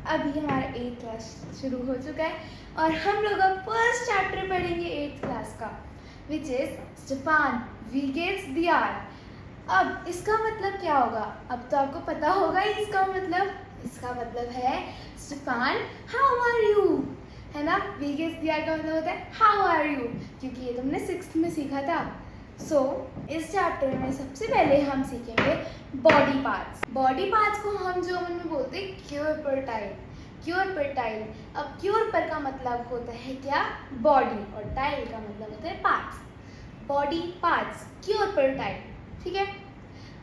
अभी हमारा 8th class शुरू हो चुका है और हम लोग अब फर्स्ट चैप्टर पढ़ेंगे 8th क्लास का, विच इज स्टेफान वीगेट्स दियार। अब इसका मतलब क्या होगा? अब तो आपको पता होगा ही इसका मतलब है स्टेफान हाउ आर यू, है ना। वीगेट्स दियार का मतलब होता है हाउ आर यू, क्योंकि ये तुमने 6th में सीखा था। इस चैप्टर में सबसे पहले हम सीखेंगे बॉडी पार्ट्स। बॉडी पार्ट्स को हम जर्मन में बोलते हैं क्यूरपर्टाइल। क्यूरपर्टाइल, अब क्यूरपर का मतलब होता है क्या? बॉडी, और टाइल का मतलब होता है पार्ट्स। बॉडी पार्ट्स, क्यूरपर्टाइल, ठीक है।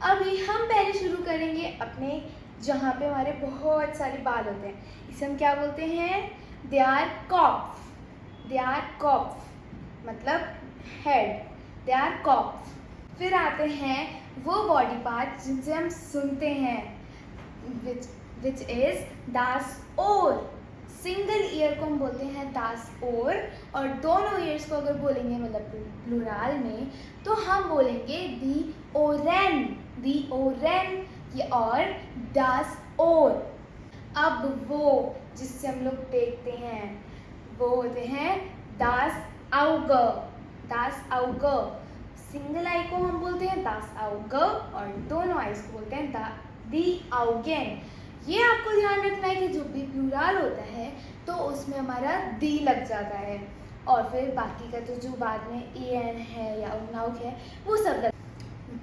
अभी हम पहले शुरू करेंगे अपने जहाँ पे हमारे बहुत सारे बाल होते हैं, इसे हम क्या बोलते हैं? They are कॉप्फ। दे आर कॉप्फ मतलब हेड, दे आर कॉप्फ। फिर आते हैं वो बॉडी पार्ट जिनसे हम सुनते हैं, विच इज दास ओर। सिंगल ईयर को हम बोलते हैं दास ओर, और दोनों ईयर्स को अगर बोलेंगे मतलब प्लूरल में तो हम बोलेंगे दी ओरेन। दी ओरेन और दास ओर। अब वो जिससे हम लोग देखते हैं वो होते हैं दास आउगर। दास आउगर, सिंगल आई को हम बोलते हैं दास आउगर और दोनों आईज को बोलते हैं दी आउगेन। ये आपको ध्यान रखना है कि जो भी प्लूरल होता है तो उसमें हमारा दी लग जाता है, और फिर बाकी का तो जो बाद में एन है या उनाउक है वो सब लग,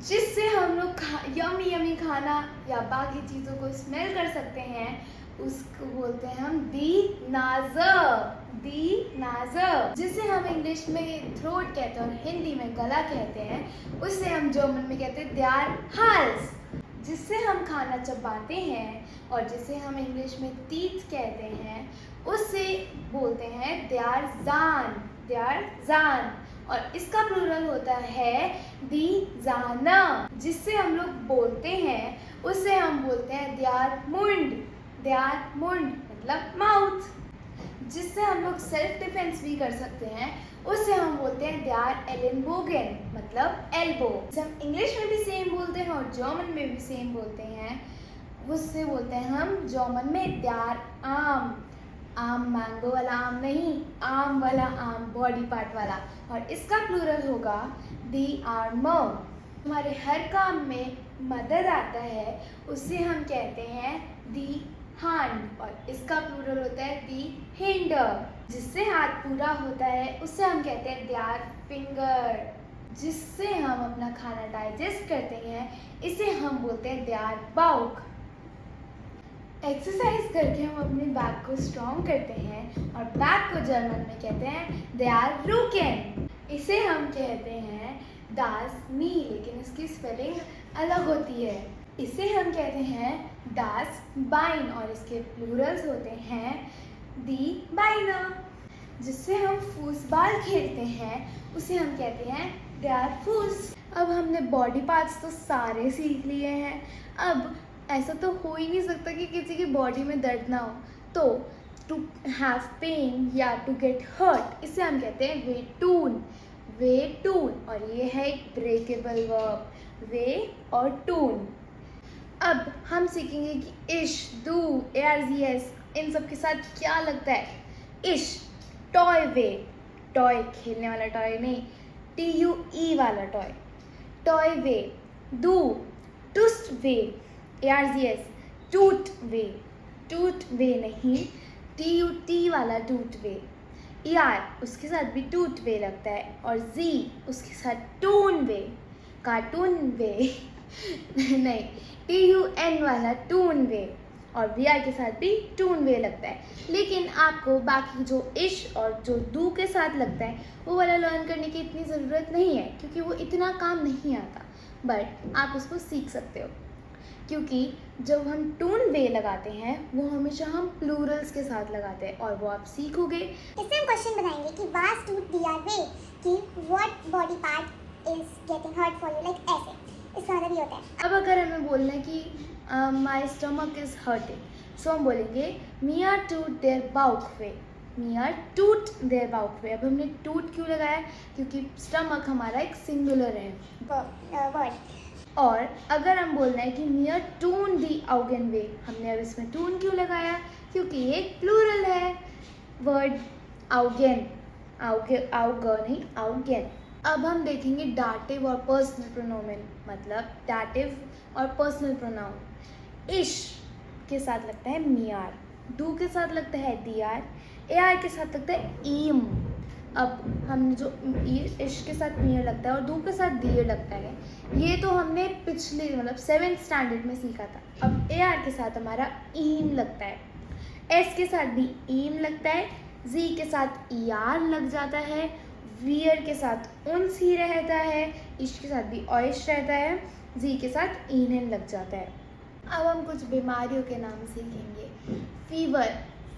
जिससे हम लोग यमी खाना या बाकी चीज़ों को स्मेल कर सकते हैं, उसको बोलते हैं हम दी नाज़र। दी नाज़र, जिसे हम इंग्लिश में थ्रोट कहते हैं और हिंदी में गला कहते हैं, उससे हम जर्मन में कहते हैं द्यार हाल्स। जिससे हम खाना चबाते हैं और जिसे हम इंग्लिश में टीथ कहते हैं, उससे बोलते हैं द्यार जान। द्यार जान, और इसका प्लूरल होता है दी जाना। जिससे हम लोग बोलते हैं उससे हम बोलते हैं द्यार मुंड। द्यार मुंड मतलब माउथ। जिससे हम लोग सेल्फ डिफेंस भी कर सकते हैं, उससे हम बोलते हैं द्यार एलेनबोगेन मतलब एल्बो। जिसे हम इंग्लिश में भी सेम बोलते हैं और जर्मन में भी सेम बोलते हैं, उससे बोलते हैं हम जर्मन में द्यार आम। आम मैंगो वाला आम नहीं, आम वाला आम, बॉडी पार्ट वाला, और इसका प्लूरल होगा दी आर्मर। हमारे हर काम में मदद आता है, उससे हम कहते हैं दी हैंड, और इसका प्लूरल होता है दी हैंडर। जिससे हाथ पूरा होता है उससे हम कहते हैं द्यार फिंगर। जिससे हम अपना खाना डाइजेस्ट करते हैं, इसे हम बोलते हैं द्यार बाउक। एक्सरसाइज करके हम अपने बैक को स्ट्रॉन्ग करते हैं, और बैक को जर्मन में कहते हैं द्यार रूकेन। इसे हम कहते हैं दास नी, लेकिन इसकी स्पेलिंग अलग होती है। इसे हम कहते हैं दास बाइन, और इसके प्लूरल्स होते हैं दी बाइनर। जिससे हम फूसबाल खेलते हैं, उसे हम कहते हैं द्यार फूस। अब हमने बॉडी पार्ट्स तो सारे सीख लिए हैं। अब ऐसा तो हो ही नहीं सकता कि किसी की बॉडी में दर्द ना हो, तो टू हैव पेन या टू गेट हर्ट, इसे हम कहते हैं वे टून। वे टून, और ये है एक ब्रेकेबल वर्ब, वे और टून। अब हम सीखेंगे कि इश, डू, एआरजीएस इन सब के साथ क्या लगता है। इश टॉय वे, टॉय खेलने वाला टॉय नहीं, TUE वाला टॉय, टॉय वे। डू टूस्ट वे, एआरजीएस टूट वे, टूट वे नहीं, TUT वाला टूट वे। ER उसके साथ भी टूट वे लगता है, और Z उसके साथ टून वे, कार्टून वे नहीं, TUN वाला टून वे, और VR के साथ भी टून वे लगता है। लेकिन आपको बाकी जो इश और जो डू के साथ लगता है वो वाला लर्न करने की इतनी ज़रूरत नहीं है, क्योंकि वो इतना काम नहीं आता, बट आप उसको सीख सकते हो। क्योंकि जब हम टून वे लगाते हैं वो हमेशा हम प्लूरल्स के साथ लगाते हैं, और वो आप सीखोगे। इससे हम क्वेश्चन बनाएंगे कि वाज टूट दियार वे, कि what body part is getting hurt for you, like ऐसे। इसका मतलब ये होता है। अब अगर हमें बोलना है कि माई स्टमक इज हर्टिंग, सो हम बोलेंगे मिया टूट देयर बाउक वे। मिया टूट देयर बाउक वे। अब हमने टूट क्यों लगाया? क्योंकि स्टमक हमारा एक सिंगुलर है वर्ड। और अगर हम बोल रहे हैं कि मियर टून दी आउगन वे, हमने अब इसमें टून क्यों लगाया, क्योंकि ये प्लूरल है वर्ड आउगन, आउग नहीं आउगन। अब हम देखेंगे डाटिव और पर्सनल प्रोनोमेन, मतलब डाटिव और पर्सनल प्रोनाउन। इश के साथ लगता है मियार, डू के साथ लगता है दियार, एआर के साथ लगता है ईम। अब हमने जो इश के साथ मियार लगता है और डू के साथ दियर लगता है, ये तो हमने पिछले मतलब 7th स्टैंडर्ड में सीखा था। अब एआर के साथ हमारा ईम लगता है, एस के साथ भी ईम लगता है, जी के साथ ईआर लग जाता है, वियर के साथ उन्स ही रहता है, इश के साथ भी ऑइश रहता है, जी के साथ ईनन लग जाता है। अब हम कुछ बीमारियों के नाम सीखेंगे। फीवर,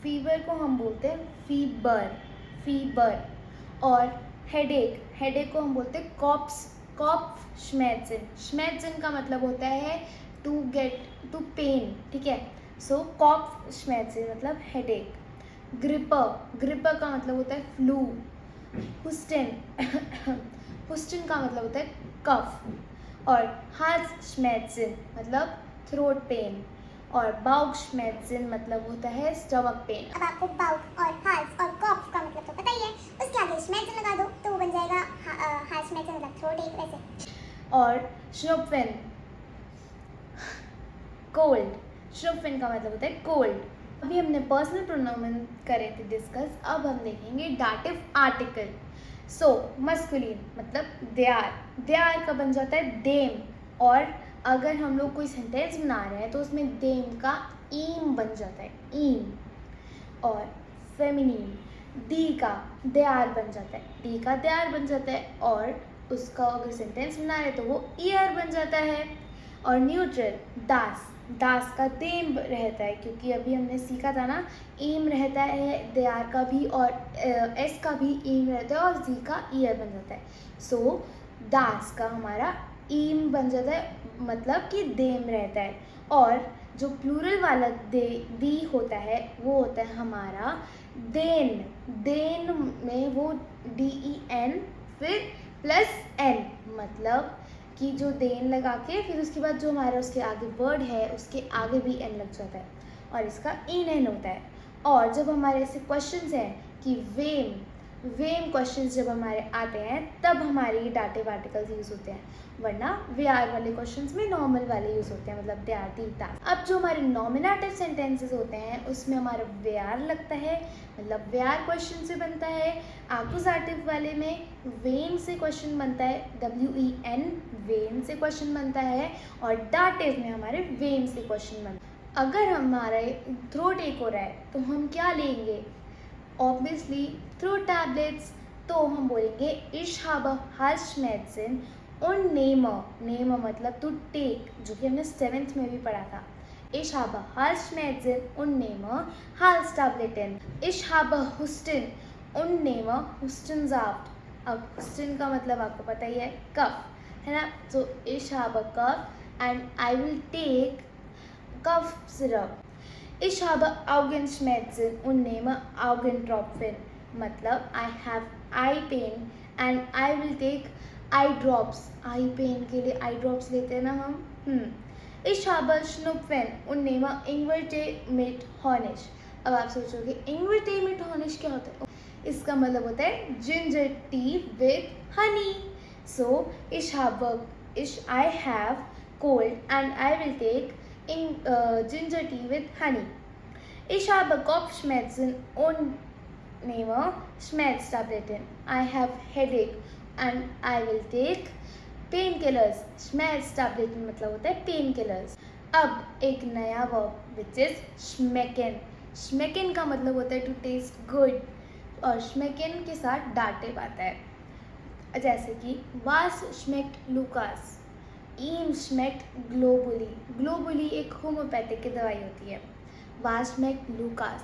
फीवर को हम बोलते हैं फीबर, फीबर। और हेडेक, हेडेक को हम बोलते हैं कॉप्फ श्मेट्जिन, श्मेट्जिन का मतलब होता है टू गेट टू पेन, ठीक है। सो कॉप्फ श्मेट्जिन मतलब हेडेक। ग्रिपर, ग्रिपर का मतलब होता है फ्लू। हुस्टन, हुस्टन का मतलब होता है कफ। और हाल्सश्मेट्जिन मतलब थ्रोट पेन। और बाउचश्मेट्जिन मतलब होता है स्टमक पेन। अब आपको बाउट और हाल्स और कॉफ का मतलब तो पता ही है, उसके आगे श्मेट्जिन लगा दो तो वो बन जाएगा हाल्सश्मेट्जिन मतलब थ्रोट एक वैसे। और श्नुपफेन, कोल्ड, श्नुपफेन का मतलब होता है कोल्ड। अभी हमने पर्सनल प्रोनाउन करे थे डिस्कस, अब हम देखेंगे डाटिव आर्टिकल। सो मस्कुलिन मतलब देयर, देयर का बन जाता है देम। और अगर हम लोग कोई सेंटेंस बना रहे हैं तो उसमें देम का ईम बन जाता है, ईम। और फेमिनिन, दी का देयर बन जाता है, डी का देयर बन जाता है, और उसका अगर सेंटेंस बना रहे तो वो ईयर बन जाता है। और न्यूट्रल, दास, दास का देम रहता है, क्योंकि अभी हमने सीखा था ना ईम रहता है देयर का भी, और एस का भी ईम रहता है, और जी का ईयर बन जाता है। सो दास का हमारा ईम बन जाता है, मतलब कि देम रहता है। और जो प्लूरल वाला दी होता है वो होता है हमारा देन, देन में वो DEN फिर प्लस N, मतलब कि जो देन लगा के फिर उसके बाद जो हमारा उसके आगे वर्ड है उसके आगे भी N लग जाता है, और इसका EN होता है। और जब हमारे ऐसे क्वेश्चंस हैं कि वेम, वेम क्वेश्चंस जब हमारे आते हैं तब हमारे ये डाटिव आर्टिकल्स यूज़ होते हैं, वरना वेआर वाले क्वेश्चंस में नॉर्मल वाले यूज़ होते हैं, मतलब दे आर दी दैट। अब जो हमारे नॉमिनेटिव सेंटेंसेस होते हैं उसमें हमारा वेआर लगता है, मतलब वेआर क्वेश्चन से बनता है। एक्यूजेटिव वाले में वेन से क्वेश्चन बनता है, WEN, वेन से क्वेश्चन बनता है। और डाटिव में हमारे वेन से क्वेश्चन बनता है। अगर हमारा थ्रोट एक हो रहा है तो हम क्या लेंगे, ऑब्वियसली थ्रू टैबलेट्स। तो हम बोलेंगे इश habe Halsschmerzen und nehme, nehme मतलब टू टेक, जो कि हमने 7th में भी पढ़ा था। Ich habe Halsschmerzen und nehme Halstabletten. Ich habe Husten und nehme Hustensaft. अब Husten का मतलब आपको पता ही है कफ, है ना। तो ich habe cough and I will take cough syrup. Ich habe Augenschmerzen und nehme Augentropfen. मतलब I have eye pain and I will take eye drops. Eye pain के लिए eye drops लेते हैं ना हम। Ich habe Schnupfen und nehme Ingwertee mit Honig. अब आप सोचोगे Ingwertee mit Honig क्या होता है? इसका मतलब होता है ginger tea with honey. So I have cold and I will take ginger tea with honey. Ich habe Kopfschmerzen und nehme Schmerztabletten. I have headache and I will take painkillers. Schmerztabletten मतलब होता है painkillers. अब एक नया verb which is schmecken. schmecken का मतलब होता है to taste good, और schmecken के साथ dative आता है, जैसे कि was schmeckt Lukas, ihm schmeckt globuli. globuli एक होम्योपैथिक की दवाई होती है। was schmeckt Lukas,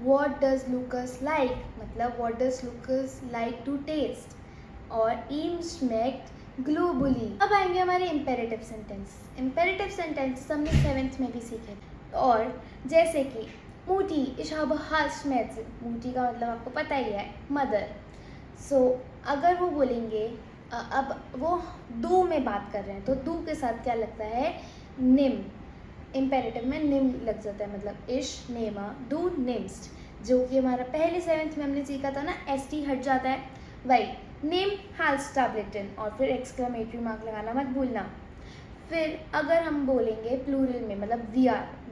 what does Lucas like मतलब what does Lucas like to taste, और ihm schmeckt globuli। अब आएंगे हमारे imperative sentence। imperative sentences हमने 7th में भी सीखे, और जैसे कि मूटी, ich habe Halsschmerzen, मूटी का मतलब आपको पता ही है मदर। सो अगर वो बोलेंगे अब वो डू में बात कर रहे हैं, तो डू के साथ क्या लगता है, निम। इम्पेरेटिव में निम लग जाता है, मतलब इश नेमा डू निम्स्ट, जो कि हमारा पहले 7th में हमने सीखा था ना, ST हट जाता है, वही नेम हाल्स टैबलेटन, और फिर एक्सक्लेमेटरी मार्क लगाना मत भूलना। फिर अगर हम बोलेंगे प्लूरल में, मतलब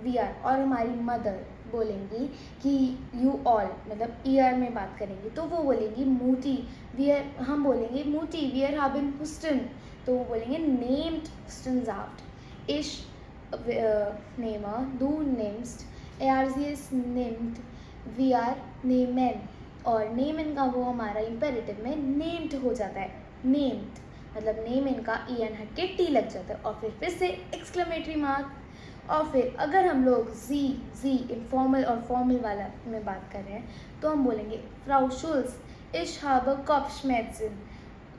वी आर और हमारी मदर बोलेंगी कि यू ऑल, मतलब ईयर में बात करेंगे, तो वो बोलेंगी मूटी वी आर, हम बोलेंगे मूटी वी आर हैविंग हुस्टन, तो वो बोलेंगे नेम्ड हुस्टन आउट। इश नेमा डू नेम्स्ट, ARCS नेम्ड, वी आर नेमेन, और नेमेन का वो हमारा इम्पेरेटिव में नेम्ड हो जाता है, नेम्ड, मतलब नेम इनका EN हट के T लग जाता है, और फिर से एक्सक्लेमेटरी मार्क। और फिर अगर हम लोग जी इनफॉर्मल और फॉर्मल वाला में बात कर रहे हैं, तो हम बोलेंगे फ्राउ शुल्स इश हाबर कॉप्शमेट्सिन,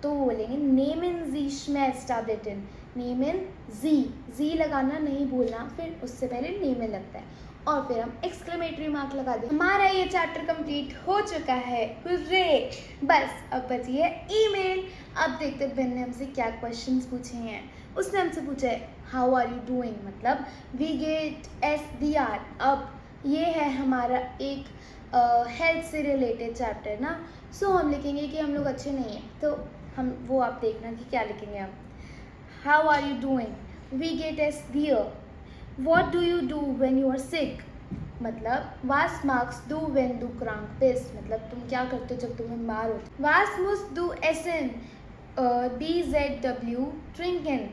तो वो बोलेंगे नेमेन जी श्मेट्सटाब्लेटन, नेमेन जी लगाना नहीं भूलना, फिर उससे पहले नेमेन लगता है, और फिर हम एक्सक्लेमेटरी मार्क लगा दें। हमारा ये चैप्टर कंप्लीट हो चुका है, हुर्रे! बस अब बची है ईमेल। अब देखते हैं बेन ने हमसे क्या क्वेश्चंस पूछे हैं। उसने हमसे पूछा है हाउ आर यू डूइंग, मतलब वी गेट SDR। अब ये है हमारा एक हेल्थ से रिलेटेड चैप्टर ना, सो हम लिखेंगे कि हम लोग अच्छे नहीं हैं, तो हम वो आप देखना कि क्या लिखेंगे हम। How are you doing, we get SDR। What do you do when you are sick, मतलब was magst du when du krank bist, मतलब तुम क्या करते हो जब तुम बीमार हो। Was musst du essen, BZW trinken,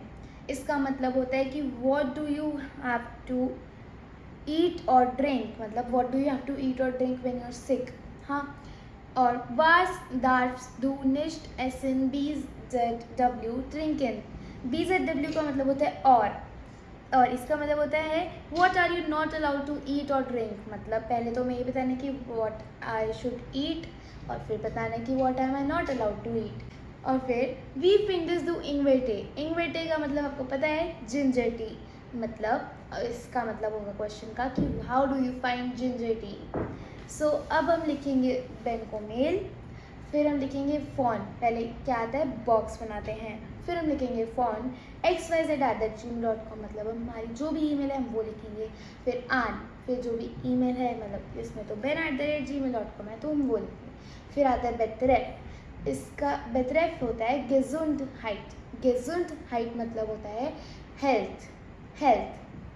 इसका मतलब होता है कि what do you have to eat or drink, मतलब what do you have to eat or drink when you are sick, हाँ। और was darfst du nicht essen, BZW trinken, BZW का मतलब होता है और इसका मतलब होता है what are you not allowed to eat और ड्रिंक, मतलब पहले तो हमें ये बताना कि व्हाट आई शुड ईट, और फिर बताना कि what am I not allowed to eat, और फिर वी फिंगर्स डू इंगवेटे का मतलब आपको पता है जिंजर टी, मतलब इसका मतलब होगा क्वेश्चन का कि how do you find ginger tea. So अब हम लिखेंगे बेन को मेल, फिर हम लिखेंगे फ़ोन, पहले क्या आता है बॉक्स बनाते हैं, फिर हम लिखेंगे फ़ोन xyz@gmail.com, मतलब हमारी जो भी ईमेल है हम वो लिखेंगे, फिर फिर जो भी ईमेल है, मतलब इसमें तो ben@gmail.com है तो हम वो लिखेंगे। फिर आता है बेतरेफ, इसका बेतरेफ होता है गेजुंड हाइट मतलब होता है हेल्थ,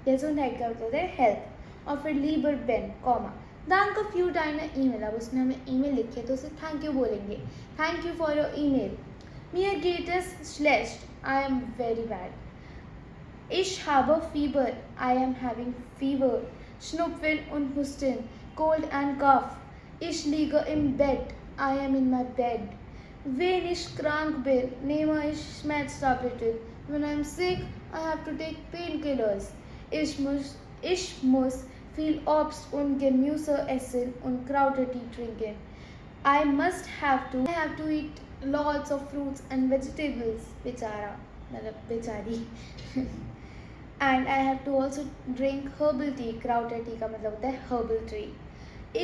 गेजुंड हाइट का मतलब होता है हेल्थ, और फिर लीबर बेन कॉमा दान का फ्यू डाइनर ईमेल, अब उसने हमें ईमेल लिखी है तो उसे थैंक यू बोलेंगे, thank you for your email. Mir geht es schlecht, I am very bad. Ich habe Fieber, I am having fever. Schnupfen und Husten, cold and cough. Ich liege im Bett, I am in my bed. Wenn ich krank bin, nehme ich Schmerztabletten. When I am sick, I have to take painkillers. Ich muss viel Obst und Gemüse essen und Kräutertee trinken. I have to eat lots of fruits and vegetables, बेचारा मतलब बेचारी and I have to also drink herbal tea, Krauter tea का मतलब होता है herbal tea.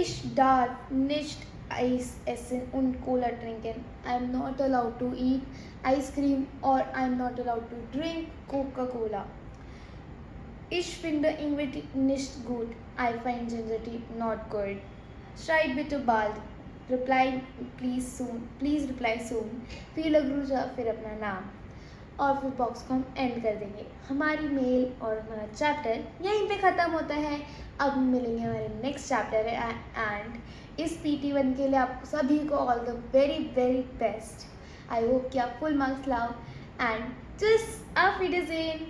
Ich darf nicht Eis essen und Cola trinken. I am not allowed to eat ice cream or I am not allowed to drink Coca-Cola. Ich finde Ingwer nicht gut. I find ginger tea not good. Schreib bitte bald. Reply please reply soon, फिर लगरूजा, फिर अपना नाम, और फिर box को हम and कर देंगे। हमारी मेल और हमारा चैप्टर यहीं पे ख़त्म होता है। अब मिलेंगे हमारे नेक्स्ट चैप्टर है, एंड इस PT1 के लिए आप सभी को all the very very best. I hope कि आप फुल मार्क्स लाओ, एंड जस्ट auf Wiedersehen।